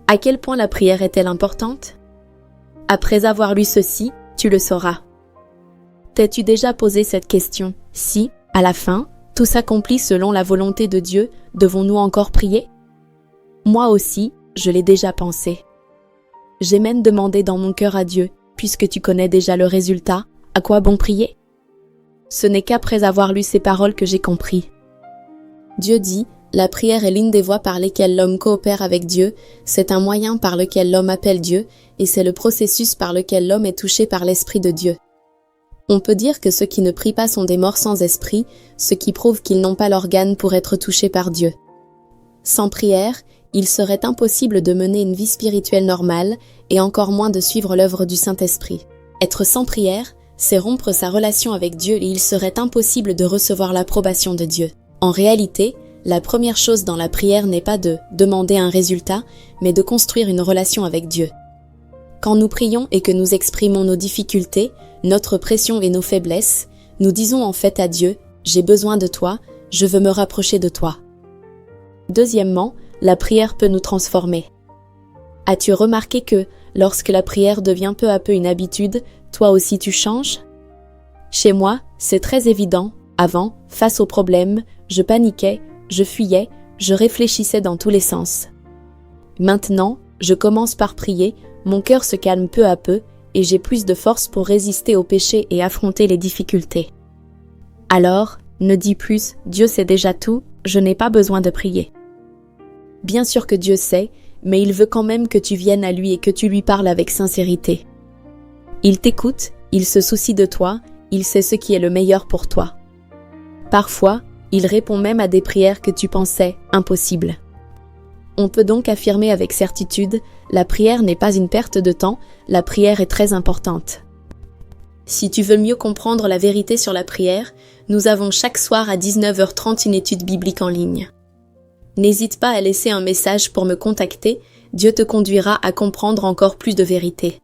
À quel point la prière est-elle importante? Après avoir lu ceci, tu le sauras. T'es-tu déjà posé cette question? Si, à la fin, tout s'accomplit selon la volonté de Dieu, devons-nous encore prier? Moi aussi, je l'ai déjà pensé. J'ai même demandé dans mon cœur à Dieu, puisque tu connais déjà le résultat, à quoi bon prier? Ce n'est qu'après avoir lu ces paroles que j'ai compris. Dieu dit, la prière est l'une des voies par lesquelles l'homme coopère avec Dieu, c'est un moyen par lequel l'homme appelle Dieu, et c'est le processus par lequel l'homme est touché par l'Esprit de Dieu. On peut dire que ceux qui ne prient pas sont des morts sans esprit, ce qui prouve qu'ils n'ont pas l'organe pour être touchés par Dieu. Sans prière, il serait impossible de mener une vie spirituelle normale, et encore moins de suivre l'œuvre du Saint-Esprit. Être sans prière, c'est rompre sa relation avec Dieu et il serait impossible de recevoir l'approbation de Dieu. En réalité, la première chose dans la prière n'est pas de demander un résultat, mais de construire une relation avec Dieu. Quand nous prions et que nous exprimons nos difficultés, notre pression et nos faiblesses, nous disons en fait à Dieu, « J'ai besoin de toi, je veux me rapprocher de toi ». Deuxièmement, la prière peut nous transformer. As-tu remarqué que, lorsque la prière devient peu à peu une habitude, toi aussi tu changes? Chez moi, c'est très évident. Avant, face aux problèmes, je paniquais, je fuyais, je réfléchissais dans tous les sens. Maintenant, je commence par prier, mon cœur se calme peu à peu et j'ai plus de force pour résister au péché et affronter les difficultés. Alors, ne dis plus « Dieu sait déjà tout, je n'ai pas besoin de prier ». Bien sûr que Dieu sait, mais il veut quand même que tu viennes à lui et que tu lui parles avec sincérité. Il t'écoute, il se soucie de toi, il sait ce qui est le meilleur pour toi. Parfois, il répond même à des prières que tu pensais impossibles. On peut donc affirmer avec certitude, la prière n'est pas une perte de temps, la prière est très importante. Si tu veux mieux comprendre la vérité sur la prière, nous avons chaque soir à 19h30 une étude biblique en ligne. N'hésite pas à laisser un message pour me contacter, Dieu te conduira à comprendre encore plus de vérité.